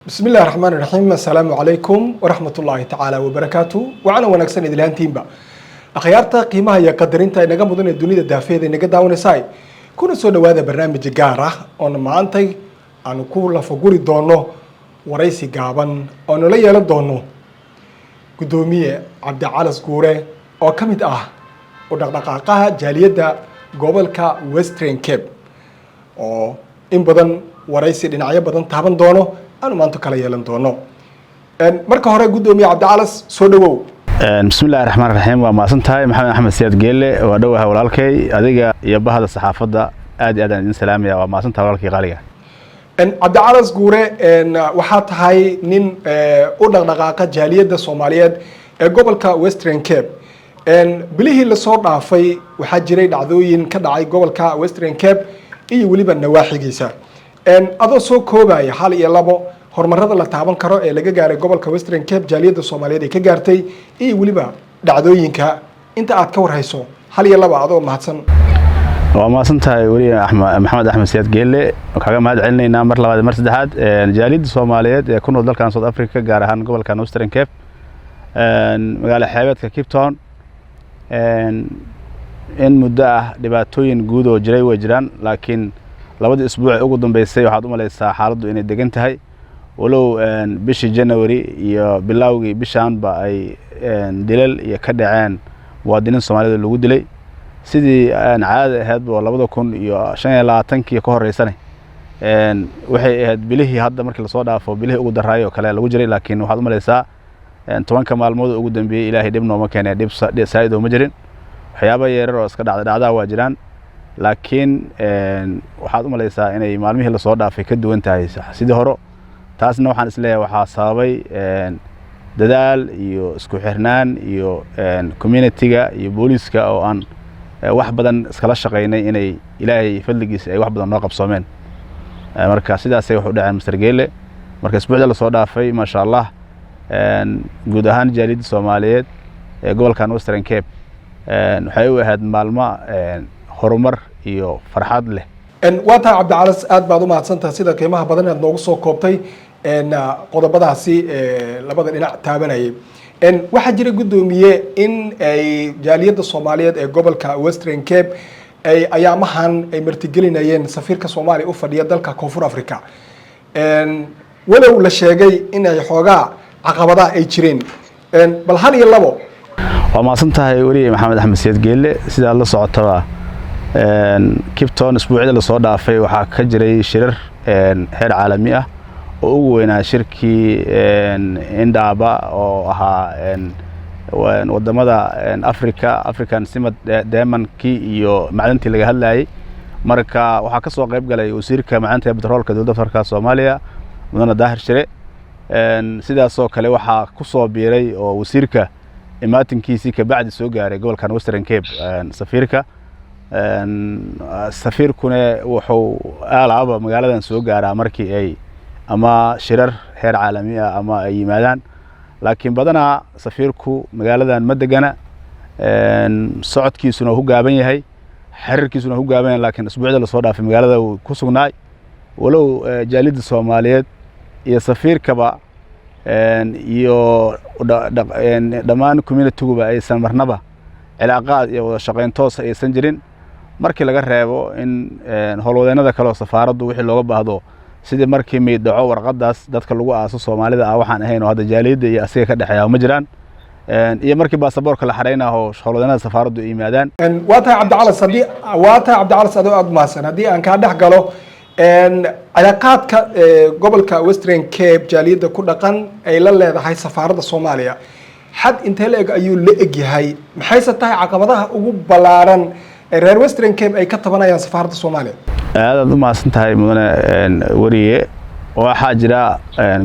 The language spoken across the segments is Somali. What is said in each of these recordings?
بسم الله الرحمن الرحيم. السلام عليكم ورحمة الله تعالى وبركاته. وعنا ونكسن إدلهان تيمبا أخيارتا قيمها يا قدرينتا إنغا مدن الدنيا الدافية إنغا داون ساي كنا سوى هذا برنامج جارة أنا ما أنتي أنا كولا فقولي دونو ورئيسي قابن أنا لا يلا دونو قدومية عبد العال سكورة أو كمد ودقدقاقها جالية gobolka Western Cape oo in badan waraysi dhinacyo badan taaban doono aanu maanta kala yeelan doono marka hore gudoomiye Cabdicalas soo dhawow. bismillaahir rahmaanir rahiim waa maasantahay maxamed axmed siyaad geelle waa dhawaha walaalkay adiga iyo bahada saxaafadda aad iyo aad aan idin salaamaya waa maasantahay walaalkay qaaliga Cabdicalas guure waxaa tahay nin u dhaqdhaqaaqa jaaliyadda Soomaaliyeed ee gobolka Western Cape bilihii la soo dhaafay waxaa jiray dhacdooyin ka dhacay gobolka Western Cape iyo waliba nawaaxigiisa adoo soo koobaya hal iyo labo horumarada la taaban karo ee laga gaaray gobolka Western Cape jaaliyadda Soomaaliyeed ee ka gaartay iyo waliba dhacdooyinka inta aad ka warhayso hal iyo labo adoo mahadsan. waa maasantahay wariye maxamed axmed siyaad geelle kaga mahad celinaynaa mar labaad mar saddexaad jaaliyadda Soomaaliyeed ee ku nool dalkan South Africa gaar ahaan gobolka Western Cape magaalo xeebeedka Cape Town in muddo ah dhibaatooyin guud oo jiray way jiraan laakiin labadii isbuuc ugu dambeysay waxaad u maleysaa xaaladdu inay degan tahay walow bishii January iyo bilowgii bishaanba ay dilal iyo ka dhaceen muwaadiniin Soomaaliyeed lagu dilay sidii caadi ahayd 2025 ka horeysanay waxay ahayd bilihii hadda markii la soo dhaafo bilihii ugu daraayo kale lagu jiray laakiin waxaad u maleysaa 10 maalmood ugu dambeeyay Ilaahay dib nooma keenay dib saaido ma jirin waxyaabo yaryar oo iska dhacda waa jiraan laakiin waxaad u maleysaa inay maalmihii la soo dhaafay ka duwan tahay sidii hore taasna waxaan isleeyahay waxa sababay dadaal iyo isku xirnaan iyo community-ga iyo booliska oo aan wax badan iskala shaqeynay inay Ilaahay fadligiisa ay wax badan noo qabsoomeen marka sidaas ay wax u dhaceen Mr. Geelle marka isbuucda la soo dhaafay ma sha Allah guud ahaan jaaliyadda Soomaaliyeed ee gobolka Western Cape waxay u ahayd maalmo horumar iyo farxad leh waata Cabdicalas aad baad u mahadsantahay sida qiimaha badan aad noogu soo koobtay qodobadaasi labada dhinac taabanayay waxa jira gudoomiye in ay jaaliyadda Soomaaliyeed ee gobolka Western Cape ay ayaamahan ay martigelinayeen safiirka Soomaaliya u fadhiya dalka Koonfur Afrika walow la sheegay in ay xoogaa caqabadaha ay jireen bal hal iyo labo waa maasantahay wariye maxamed axmed siyaad geelle sida la socotaba Cape Town isbuucda la soo dhaafay waxaa ka jiray shirar heer caalami ah oo ugu weynaa shirkii Indaba oo ahaa wadamada African Cement Diamond-kii iyo macdantii laga hadlayay marka waxaa ka soo qayb galay wasiirka macdanta petroolka dowladda Federaalka Soomaaliya mudane Daahir Shire sidaas oo kale waxaa ku soo biiray oo wasiirka imaatinkiisii ka bacdi soo gaaray gobolka Western Cape safiirkuna wuxuu alaaba magaaladan soo gaaraa markii ay ama shirar heer caalami ah ama ay yimaadaan laakiin badanaa safiirku magaaladan ma degana socodkiisuna uu gaaban yahay xiriirkiisuna uu gaaban yahay laakiin isbuucda la soo dhaafay magaalada uu ku sugnaay walow jaaliyadda Soomaaliyeed iyo safiirkaba iyo dhammaan community-guba aysan marnaba cilaaqaad iyo wada shaqeyn toos aysan jirin markii laga reebo in howlwadeenada kale oo safaaraddu wixii looga baahdo sidii markii mid dhaco warqadaas dadka lagu aaso Soomaalida waxaan ahayn oo hadda jaaliyadda iyo asiga ka dhaxeeya ma jiraan iyo markii baasaboorka la xareynayo howlwadeenada safaaraddu yimaadaan waata Cabdicalas adoo aad maasan hadii aan ka dhex galo cilaaqaadka gobolka Western Cape jaaliyadda ku dhaqan ay la leedahay safaaradda Soomaaliya xad intee la eg ayuu la eg yahay maxayse tahay caqabadaha ugu balaaran reer Western Cape ay ka tabanayaan safaaradda Soomaaliya aad u maasantahay mudane wariye waxaa jira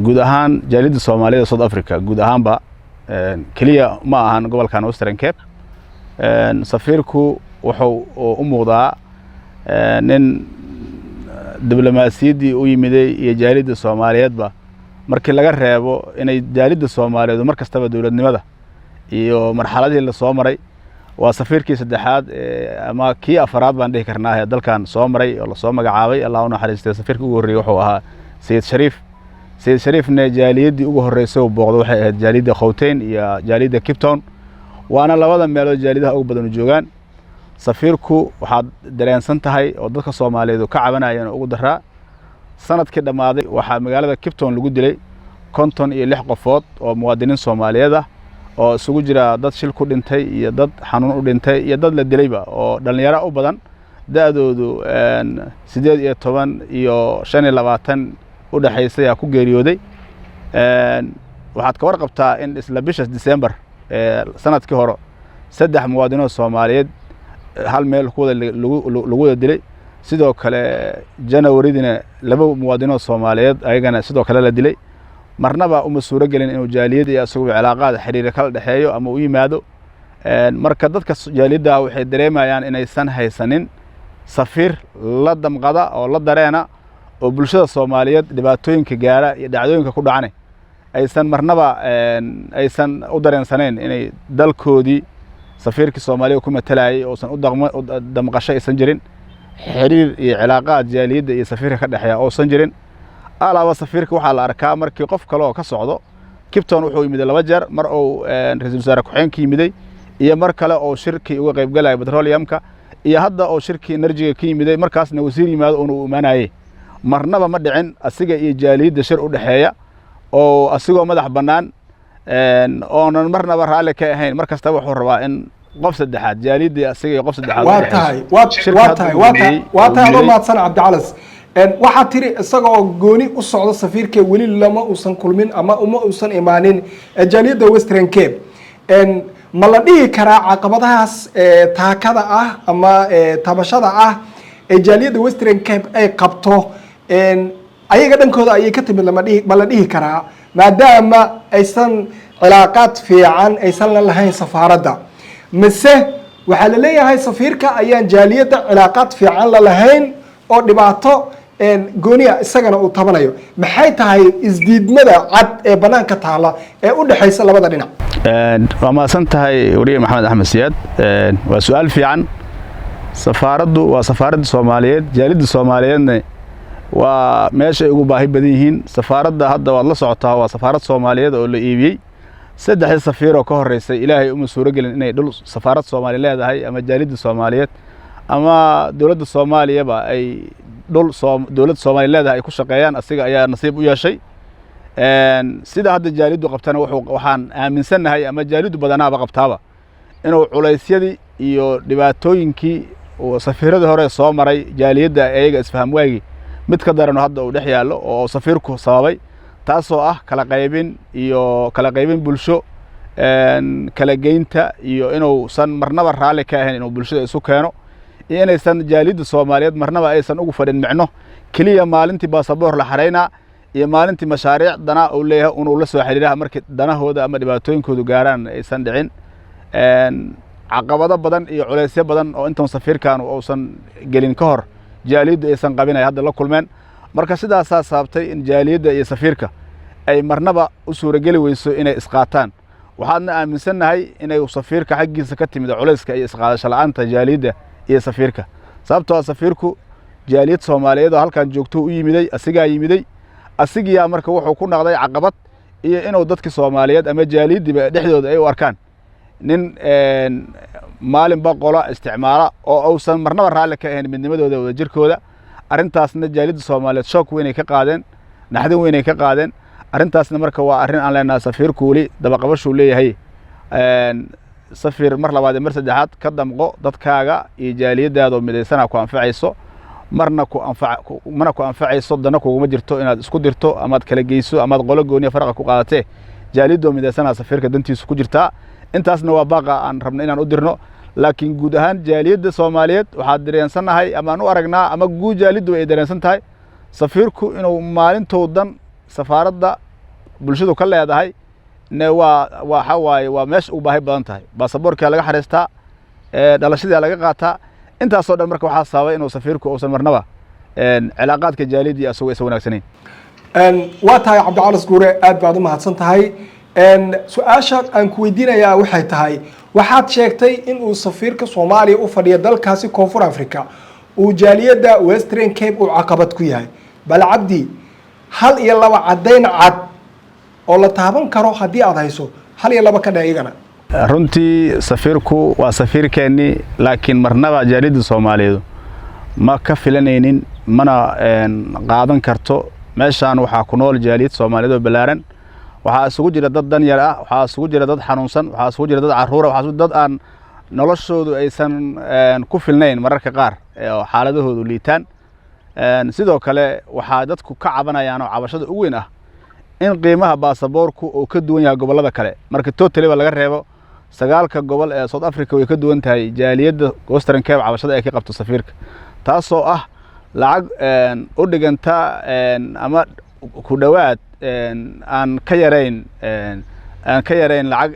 guud ahaan jaaliyadda Soomaaliyeed South Africa guud ahaanba kaliya ma ahan gobolka Western Cape safiirku wuxuu u muuqdaa nin diblomaasiyadii u yimiday iyo jaaliyadda Soomaaliyeedba markii laga reebo inay jaaliyadda Soomaaliyeed markastaba dawladnimada iyo marxaladii la soo maray waa safiirkii saddexaad ama kii afraad baan dhihi karnaa dalkan soo maray oo la soo magacaabay Allah u naxariisto safiirkii ugu horeeyay wuxuu ahaa Sayid Shariif sayid shariifna jaaliyadii ugu horeysay oo booqdo waxay ahayd jaaliyadda Gauteng iyo jaaliyadda Cape Town waana labada meelood jaaliyadaha ugu badan joogaan safiirku waxaad dareensan tahay oo dadka Soomaaliyeed ka cabanayaan ugu daraa sanadkii dhamaaday waxaa magaalada Cape Town lagu dilay 56 qofood oo muwaadiniin Soomaaliyeed ah oo isugu jira dad shil ku dhintay iyo dad xanuun u dhintay iyo dad la dilayba oo dhalinyaro u badan daadoodu 18 iyo 25 u dhaxaysay ku geeriyooday waxaad ka warqabtaa in isla bisha December sanadkii hore 3 muwaadiniin Soomaaliyeed hal meel ku lagu dilay sidoo kale January-dina 2 muwaadiniin Soomaaliyeed ayagana sidoo kale la dilay marnaba uma suura galin inuu jaaliyad iyo asagoo cilaaqaad xiriir kala dhaxeeyo ama u yimaado marka dadka jaaliyada waxay dareemayaan inaysan haysanin safiir la damqada oo la dareena oo bulshada Soomaaliyeed dhibaatooyinka gaara iyo dhacdooyinka ku dhacay aysan marnaba aysan u dareensaneen inay dalkoodii safiirka Soomaaliya ku matalayay oo san u damqasho aysan jirin xiriir iyo cilaaqaad jaaliyada iyo safiirka ka dhaxeeya oo san jirin alaaba safiirka waxa la arkaa markii qof kale oo ka socdo Cape Town wuxuu yimid 2 jeer mar oo ra'iisul wasaare ku-xigeenka yimiday iyo mar kale oo shirki uga qayb galay petroleumka iyo hadda oo shirki energy ka yimiday markaasna wasiir yimaado oo imaanayay marnaba ma dhicin asiga iyo jaaliyada shir u dhaxeeya oo asigoo madax banaan oonan marnaba raali ka ahayn markasta wuxuu rabaa in qof saddexaad jaaliyada asiga iyo qof saddexaad waa tahay maadsan Cabdicalas waxaa tiri isagoo gooni u socdo safiirka wali lama uusan kulmin ama uma uusan imaanin jaaliyada Western Cape ma la dhihi karaa caqabadahaas taakada ah ama tabashada ah jaaliyada Western Cape ay qabto ayaga dhankooda ayay ka timid ma la dhihi karaa maadaama aysan cilaaqaad fiican aysan lahayn safaaradda mise waxaa la leeyahay safiirka ayaan jaaliyada cilaaqaad fiican la lahayn oo dhibaato gooniya isagana uu tabanayo maxay tahay isdiidmada cad ee banaanka taala ee u dhaxaysa labada dhinac waa maasan tahay wariye Maxamed Axmed Siyaad waa su'aal fiican safaaraddu waa safaaradda Soomaaliyeed jaaliyada Soomaaliyeedna waa meesha ugu baahi badan yihiin safaaradda hadda waad la socotaa waa safaarad Soomaaliyeed oo la iibiyay 3 safiir oo ka horeysay ilaahay uma suura galin inay dhul safaarad Soomaaliyeed leedahay ama jaaliyada Soomaaliyeed ama dawladda Soomaaliyeedba ay dawladda Soomaaliyeed leedahay ku shaqeeyaan asiga ayaa nasiib u yeeshay sida hadda jaaliyadu qabtana waxaan aaminsanahay ama jaaliyadu badanaaba qabtaaba inuu culeysyadii iyo dhibaatooyinkii oo safiirada hore soo maray jaaliyada ayaga isfaham waagi mid ka daran hadda uu dhex yaalo oo safiirku sababay taasoo ah kala qaybin bulsho kala geynta iyo inuu san marnaba raali ka ahayn inuu bulshada isu keeno iyo inaysan jaaliyada Soomaaliyeed marnaba aysan ugu fadhin micno kaliya maalintii baasaboor la xareynaa iyo maalintii mashaariic dana oo leeyahay inuu la soo xiriiraha markii danahooda ama dhibaatooyinkoodu gaaraan aysan dhicin caqabado badan iyo culeysyo badan oo intan safiirkan uusan gelin ka hor jaaliyada aysan qabinay hadda la kulmeen marka sidaas sababtay in jaaliyada iyo safiirka ay marnaba u suura gali weyso inay isqaataan waxaadna aaminsanahay inay safiirka xaqiisa ka timid culeyska iyo isqaadasho la'aanta jaaliyada iyo safiirka sababtoo safiirku jaaliyad Soomaaliyeed oo halkan joogto u yimiday asigiya marka wuxuu ku noqday caqabad iyo inuu dadka Soomaaliyeed ama jaaliyadiba dhexdooda ay u arkaan nin maalin boqola isticmaala oo uusan marnaba raali ka ahayn midnimadooda wada jirkooda arintaasna jaaliyada Soomaaliyeed shock weyn ay ka qaadeen naxdin weyn ay ka qaadeen arintaasna marka waa arin aan leenahay safiirku wali dabaqabashu leeyahay safiir mar labaad mar saddexaad ka damqo dadkaaga iyo jaaliyadaada mideysana ku anfacayso marna ku anfacayso dana kuuma jirto inaad isku dirto ama kala geyso ama qolo gooniya farqa ku qaadatay jaaliyada mideysana safiirka dantiisu ku jirtaa intaasna waa baaqa aan rabno inaan u dirno laakiin guud ahaan jaaliyada Soomaaliyeed waxa dareensanahay ama aan u aragnaa ama guud jaaliyadu ay dareensan tahay safiirku inuu maalintoodan safaaradda bulshadu ka leedahay waxa waaye waa meesha u baahi badan tahay baasaboorka laga xareystaa dhalashada laga qaataa intaas oo dhan marka waxa sababay inuu safiirku uusan marnaba cilaaqaadka jaaliyadii asoo ay wanaagsaneen waa tahay Cabdicalas Guure aad baad u mahadsan tahay su'aasha aan ku weydiinayaa waxay tahay waxaad sheegtay in uu safiirka Soomaaliya u fadhiyo dalkaasi Koonfur Afrika uu jaaliyada Western Cape uu caqabad ku yahay bal Cabdi hal iyo laba caddayn cad oo la taaban karo haddii aad hayso hal iyo laba ka dha iyagana. runtii safiirku waa safiirkeennii laakiin marnaba jaaliyadda Soomaaliyeed ma ka filanaynin mana qaadan karto meeshaan waxaa ku nool jaaliyad Soomaaliyeed oo balaaran waxaa isugu jira dad danyar ah waxaa isugu jira dad xanuunsan waxaa isugu jira dad caruur waxaa isugu dad aan noloshoodu aysan ku filnayn mararka qaar xaaladahoodu liitaan sidoo kale waxaa dadku ka cabanayaan oo cabashada ugu weyn ah in qiimaha baasaboorku uu ka duwan yahay gobolada kale marka totally laga reebo sagaalka gobol ee South Africa way ka duwan tahay jaaliyadda Western Cape cabashada ay ka qabto safiirka taasoo ah lacag u dhiganta ama ku dhawaad aan ka yarayn lacag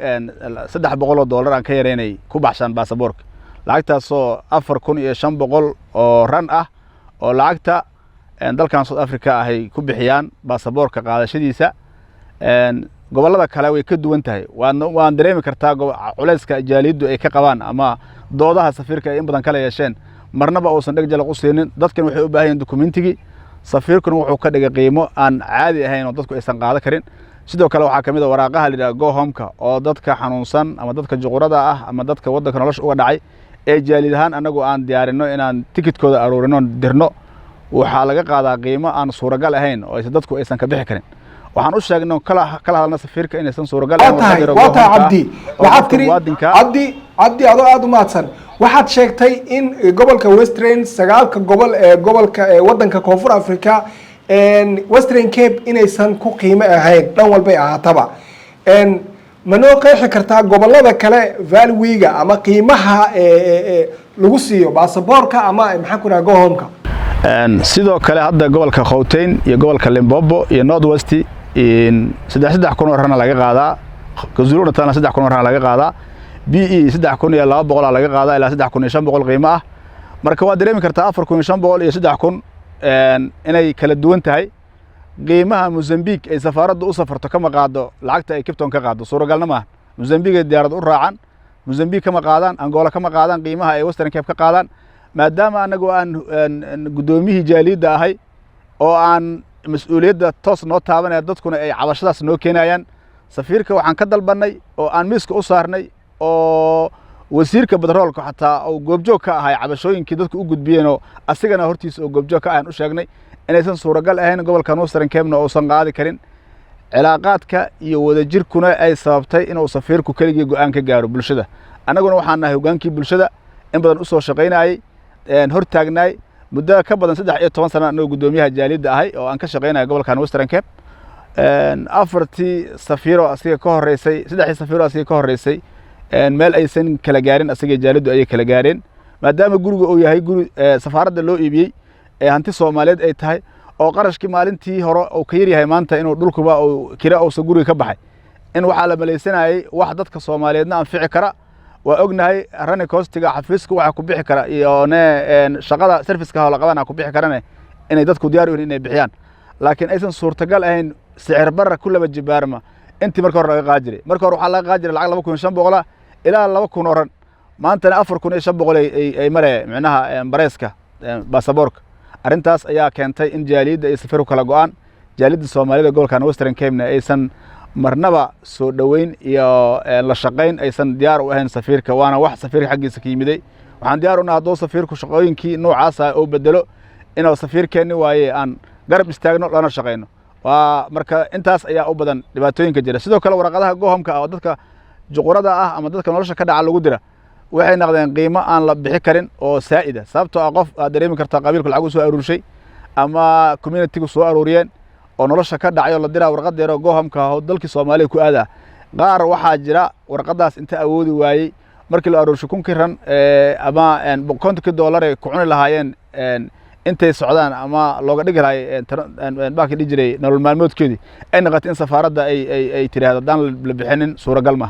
$300 aan ka yaraynay ku baxshan baasaboorka lacagtaasoo 4500 oo ran ah oo lacagta dalkan South Africa ahay ku bixiyaan baasaboorka qaadashadiisa gobolada kale way ka duwan tahay waan dareemi kartaa culayska jaaliyaddu ay ka qabaan ama doodaha safiirka ay in badan kala yeesheen marnaba uusan dhag jalaq u siinin dadkan waxay u baahan yihiin dukumentigi safiirkuna wuxuu ka dhigay qiimo aan caadi ahayn oo dadku aysan qaadan karin sidoo kale waxaa kamid ah waraaqaha la yiraahdo go home-ka oo dadka xanuunsan ama dadka juqurada ah ama dadka waddanka nolosha uga dhacay ee jaaliyad ahaan anagu aan diyaarino inaan tikidkooda aruurino dirno waxaa laga qaadaa qiimo aan suuragal ahayn oo dadku aysan ka bixi karin waxaan u sheegnay kala hadalna safiirka inaysan suuragal ahayn waa tahay waxaad tiri cabdi adoo aad u maadsan waxaad sheegtay in gobolka Western sagaalka gobol ee gobolka waddanka Koonfur Afrika Western Cape inaysan ku qiimo ahayn dhan walba ahaataba ma noo qeexi kartaa gobolada kale value-ga ama qiimaha lagu siiyo baasaboorka ama maxaa ku dhaha go home-ka sidoo kale hadda gobolka Gauteng iyo gobolka Limpopo iyo North West in 3,000 rana laga qaadaa Kazulu Natal 3,000 rana laga qaadaa BE 3,200 laga qaadaa ilaa 3,500 qiimo ah marka waa dareemi kartaa 4,500 iyo 3,000 inay kala duwan tahay qiimaha Mozambique ay safaaraddu u safarto kama qaado lacagta ay Cape Town ka qaado suuragalna ma Mozambique diyaarad u raacan Mozambique kama qaadaan Angola kama qaadaan qiimaha ay Western Cape ka qaadaan maadaama anagu aan gudoomiyihii jaaliyadda ahay oo aan mas'uuliyadda toos noo taabanay dadkuna ay cabashadaas noo keenayaan safiirka waxaan ka dalbanay oo aan miiska u saarnay oo wasiirka batroolka xataa oo goobjoog ka ahay cabashooyinkii dadku u gudbiyeen oo asigana hortiisa oo goobjoog ka ahan u sheegnay inaysan suuragal ahayn gobolka Western Cape oo san qaadi karin cilaaqaadka iyo wadajirkuna ay sababtay inuu safiirku kaliya go'aan ka gaaro bulshada anaguna waxaan nahay hogaankii bulshada in badan u soo shaqeynayay hor taagnay muddo ka badan 13 sano anoo gudoomiyaha jaaliyadda ahay oo aan ka shaqeynay gobolka Western Cape afartii safiiro asiga ka horeysay saddex safiiro asiga ka horeysay meel aysan kala gaarin asiga jaaliyaddu ay kala gaareen maadaama guriga uu yahay guri safaaradda loo iibiyay hanti Soomaaliyeed ay tahay oo qarashkii maalintii hore oo ka yar yahay maanta inuu dhulkuba oo kira oo guriga ka baxay in waxa la maleysanayay wax dadka Soomaaliyeedna anfici kara waa ognahay rani costiga xafiiska waxa ku bixi kara iyo shaqada service-ka la qabana ku bixi karana inay dadku diyaar u yihiin inay bixiyaan laakiin aysan suurtagal ahayn sicir barra kulaba jibaarma intii marka hore laga qaajiray marka hore waxa laga qaajiray lacag 2,500 ilaa 2,000 oran maantana 4,500 ay mare macnaha bareeska baasaboorka arintaas ayaa keentay in jaaliyadda ay safiir kala go'aan jaaliyadda Soomaalida gobolka Western Cape aysan marnaba soo dhaweyn iyo la shaqeyn aysan diyaar u ahayn safiirka waana wax safiirka xaqiisa ka yimiday waxaan diyaar u nahay doo safiirku shaqooyinkii noocaas ah oo bedelo inuu safiirkeeni waaye aan garab istaagno lana shaqeyno waa marka intaas ayaa u badan dhibaatooyinka jira sidoo kale warqadaha go home-ka oo dadka juqurada ah ama dadka nolosha ka dhaca lagu dira waxay noqdeen qiimo aan la bixi karin oo saa'ida sababtoo ah qof aad dareemi kartaa qabiilku lacag soo aruurshay ama community-gu soo aruuriyeen oo nolosha ka dhacay oo la diraa warqad yar oo go home-ka oo dalkii Soomaaliya ku aada qaar waxaa jira warqadaas inta awoodi waayay markii la aruursho $1,000 ama $1,000 ay ku cuni lahaayeen intay socdaan ama looga dhigi lahaay baaki dhijiray nolol maalmoodkeedii ay noqotay in safaaradda ay tiraahdo daan la bixinin suuragal ma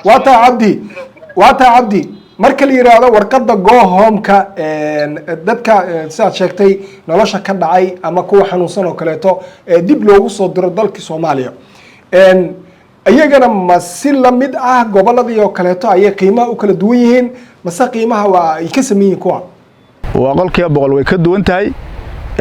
waa taa cabdi marka la yiraahdo warqadda go home-ka dadka sidaad sheegtay nolosha ka dhacay ama kuwa xanuunsan oo kaleeto dib loogu soo diro dalkii Soomaaliya ayagana ma si la mid ah goboladii oo kaleeto ayay qiimaha u kala duwan yihiin mase qiimaha waa ay ka sameeyeen kuwa waa qolkiiba boqol way ka duwan tahay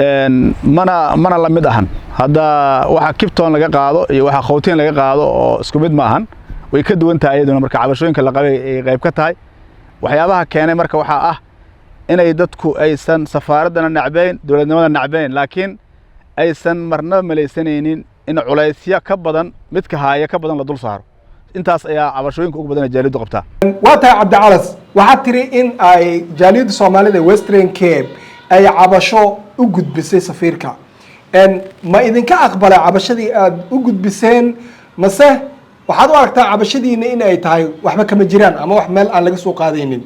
mana la mid ahan hadda waxa Kipton laga qaado iyo waxa Khawtiin laga qaado oo isku mid ma ahan way ka duwan tahay iyaduna marka cabashooyinka la qabay ay qayb ka tahay waxyaabaha keenay marka waxa ah inay dadku aysan safaaradana nacbayn dawladnimada nacbayn laakiin aysan marna malaysanaynin in culaysya ka badan midka haaya ka badan la dul saaro intaas ayaa cabashooyinka ugu badan jaaliyadu qabtaa waa tahay Cabdi Calas waxa tiri in ay jaaliyada Soomaalida Western Cape ay cabasho u gudbisay safiirka ma idinka aqbalay cabashadii aad u gudbiseen mase waxaad u aragtaa cabashadiina in ay tahay waxba kama jiraan ama wax meel aan laga soo qaadaynin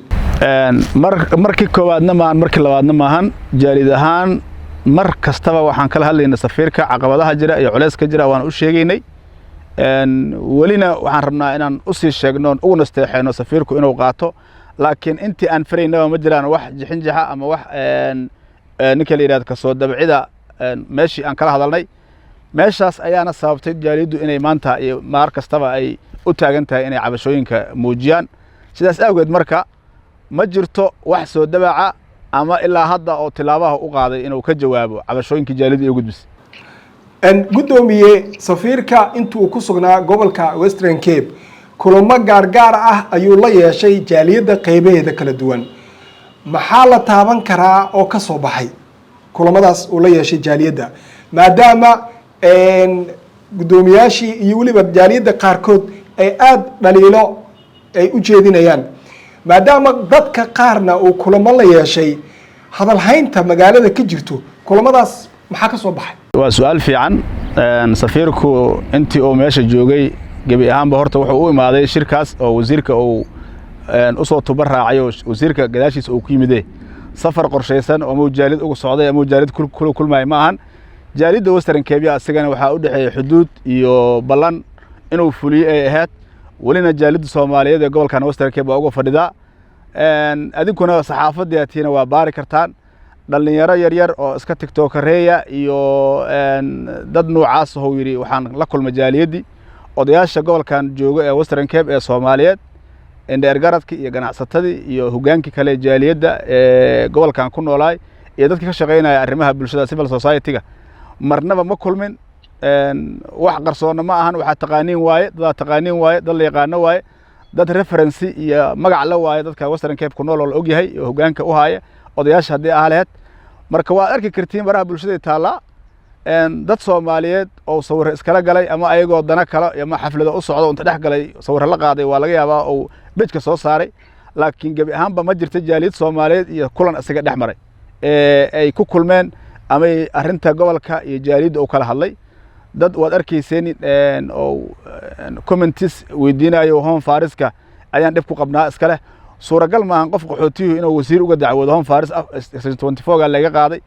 markii koowaadna maahan markii labaadna maahan jaalid ahaan mar kastaba waxaan kala hadlaynaa safiirka caqabadaha jira iyo culayska jira waan u sheegaynay walina waxaan rabnaa inaan u sii sheegno ugu nasteexayno safiirku inuu qaato laakiin intii aan faraynaba ma jiraan wax jixinjaxa ama wax ninka la yiraahdo ka soo dabcida meeshii aan kala hadalnay meeshaas ayaana sababtay jaaliyadu inay maanta iyo maar kastaba ay u taagan tahay inay cabashooyinka muujiyaan sidaas awgeed marka ma jirto wax soo dabaca ama ilaa hadda oo tilaabaha u qaaday inuu ka jawaabo cabashooyinka jaaliyadu ay gudbisay gudoomiye safiirka intuu ku sugnaa gobolka Western Cape kulamo gaar ah ayuu la yeeshay jaaliyada qaybaheeda kala duwan maxaa la taaban karaa oo ka soo baxay kulamadaas uu la yeeshay jaaliyada maadaama gudoomiyaashii iyo waliba jaaliyada qaarkood ay aad dhaliilo ay u jeedinayaan maadaama dadka qaarna uu kulamo la yeeshay hadal haynta magaalada ka jirto kulamadaas maxaa ka soo baxay waa su'aal fiican safiirku intii uu meesha joogay gabi ahaanba horta wuxuu u imaaday shirkaas oo wasiirka uu u soo tubar raacay oo wasiirka gadaashiisa uu ku yimid safar qorsheysan oo mujaalid ugu socday ama mujaalid kulmay ma ahan jaalida Western Cape asagana waxa u dhaxeeyay xuduud iyo balan inuu fuliyo ay ahayd walina jaalida Soomaaliyeed ee gobolkan Western Cape uga fadhida adinkuna saxaafadiyatiina waa baari kartaan dhalinyaro yar oo iska tiktokareeya iyo dad noocaas oo yiri waxaan la kulmay jaaliyadii odayaasha gobolkan jooga ee Western Cape ee Soomaaliyeed indheer garadka iyo ganacsatadii iyo hogaankii kale jaaliyada ee gobolkan ku noolaay iyo dadka ka shaqeynaya arrimaha bulshada civil society-ga marnaba ma kulmin wax qarsoona ma ahan waxa taqaaniin waaye dad la yaqaan waaye dad reference iyo magac la waaye dadka Western Cape ku nool oo og yahay oo hogaanka u haya odayaasha hadii ahleed marka waa arki kartiin baraha bulshada taala dad Soomaaliyeed oo sawir iskala galay ama ayagoo dana kala ama xaflado u socdo inta dhex galay sawir la qaaday waa laga yaabaa oo bejka soo saaray laakiin gabi ahaanba ma jirta jaaliyad Soomaaliyeed iyo kulan isaga dhex maray ay ku kulmeen ama arinta gobolka iyo jaaliyada oo kala hadlay dad waad arkayseen oo comments weydiinayo Home Fariska ayaan dib ku qabnaa iska leh suuragal ma ahan qof qaxootiyo inuu wasiir uga dacwado Home Faris 24 ga laga qaaday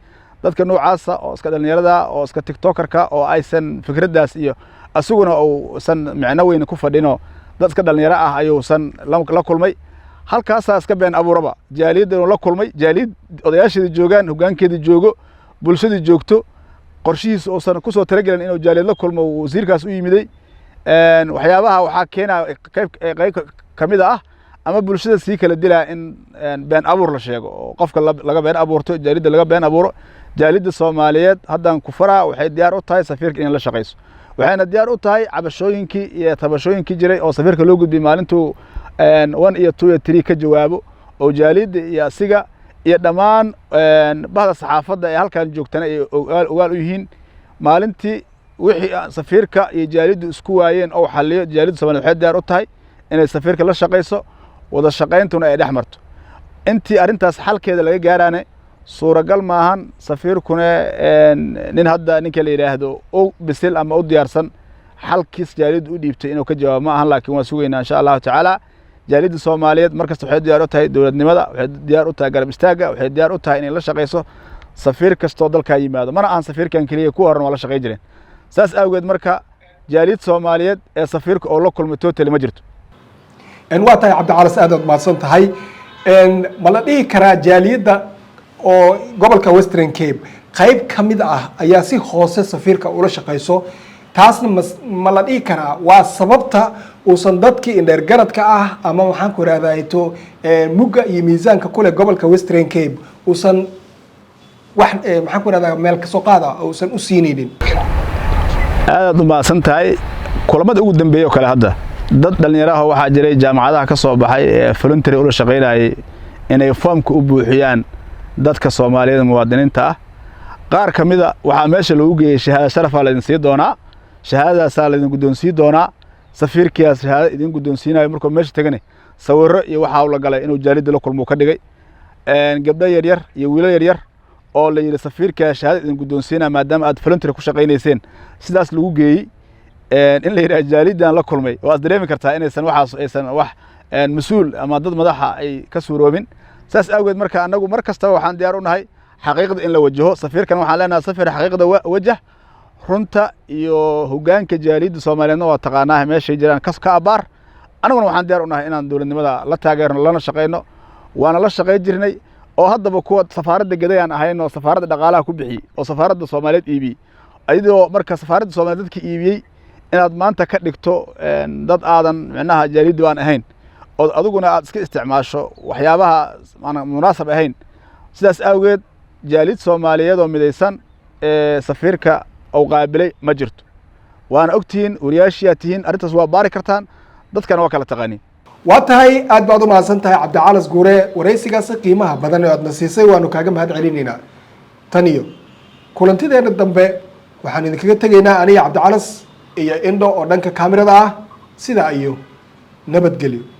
dadka noocaas oo iska dhalinyarada oo iska tiktokerka oo aysan fikradaas iyo asuguna oo san macna weyn ku fadhino dadka dhalinyaro ah ayuu san la kulmay halkaas iska been abuuraba jaaliyada la kulmay jaaliyad odayaashada joogan hogaankeeda joogo bulshada joogto qorshihiisa oo san ku soo talagalin inuu jaaliyad la kulmo wasiirkaas u yimiday waxyaabaha waxa keenay qayb kamid ah ama bulshada si kala dilaa in been abuur la sheego oo qofka laga been abuurto jaaliyada laga been abuuro jaaliyada Soomaaliyeed haddaan ku faraa waxay diyaar u tahay safiirka in la shaqeyso waxayna diyaar u tahay cabashooyinkii iyo tabashooyinkii jiray oo safiirka loo gudbiyay maalintuu 1 iyo 2 iyo 3 ka jawaabo oo jaaliyada iyo asiga iyo dhamaan bahda saxaafadda ee halkan joogtana ay ogaal u yihiin maalintii wixii safiirka iyo jaaliyadu isku waayeen oo xalliyo jaaliyada Soomaaliyeed waxay diyaar u tahay inay safiirka la shaqeyso wada shaqeyntuna ay dhex marto intii arintaas xalkeeda laga gaaraanay suuragal maahan safiirkuna nin hadda ninka la yiraahdo oo bisil ama u diyaarsan xalkiis jaaliyadu u dhiibtay inuu ka jawaabo ma ahan laakiin waa sugeynaa insha Allah taala jaaliyada Soomaaliyeed markasta waxay diyaar u tahay dawladnimada waxay diyaar u tahay garab istaaga waxay diyaar u tahay inay la shaqeyso safiir kasto dalka yimaado mana aan safiirkan kaliya ku horan wala shaqeyn jireen saas awgeed marka jaaliyada Soomaaliyeed ee safiirka oo la kulmay total ma jirto waa tahay Cabdi Calas aad maadsan tahay ma la dhihi karaa jaaliyada oo gobolka Western Cape qayb kamid ah ayaa si hoose safiirka ula shaqeyso taasna ma la dhihi karaa waa sababta uusan dadkii indheer garadka ah ama waxaan ku raadayto mugga iyo miisaanka kule gobolka Western Cape uusan wax maxaan ku rahdaa meel kasoo qaada uusan u siinaynin. aad u mahadsan tahay. kulamada ugu dambeeyay oo kale hadda dad dhalinyaraha waxaa jiray jaamacadaha ka soo baxay ee voluntary ula shaqeynayay inay foomka u buuxiyaan dadka Soomaaliyeed muwaadiniinta ah. qaar kamida waxaa meesha loogu geeyay shahaado sharaf ah la idin sii doonaa, shahaadadaas la idin guddoonsiin doonaa, safiirkiyaas shahaado idin guddoonsiinayo markuu meesha tagane sawirro iyo waxa uu la galay inuu jaalida la kulmo ka dhigay gabdho yar yar iyo wiilal yar yar oo la yiri safiirka shahaado idin guddoonsiinaa maadaama aad voluntary ku shaqeynayseen sidaas lagu geeyay in la yiraahdo jaalidan la kulmay waa dareemi kartaa inaysan waxaas aysan wax mas'uul ama dad madaxa ay ka suuroobin. saas awgeed marka anagu mar kasta waxaan diyaar u nahay xaqiiqda in la wajaho. safiirkan waxaan leenahay safir xaqiiqda wajah runta iyo hoggaanka jaalida Soomaaliyeedna waa taqaanaa meesha jiraan ka abaar. anaguna waxaan diyaar u nahay inaan dawladnimada la taageerno lana shaqeyno waana la shaqeyn jirnay oo haddaba kuwa safaaradda gadayaan ahayn oo safaaradda dhaqaalaha ku bixiyay oo safaaradda Soomaaliyeed iibiyay ayadoo marka safaaradda Soomaaliyeed dadkii iibiyay inaad maanta ka dhigto dad aadan macnaha jaalid waan ahayn oo adiguna aad iska isticmaasho waxyaabaha aan munaasab ahayn. sidaas awgeed jaalid Soomaaliyeed oo midaysan safiirka oo qaabilay ma jirto. waana ogtiin wariyaashiyatiin arintaas waa baari kartaan dadkana waa kala taqaaniin. waa tahay aad baad u mahadsan tahay Cabdicalas Guure wareysigaas qiimaha badan ee aad nasiisay waanu kaaga mahad celinaynaa. tan iyo kulantideena dambe waxaan idinkaga tegaynaa aniga Cabdicalas iyo Indo oo dhanka kaamirada ah sida iyo nabadgelyo.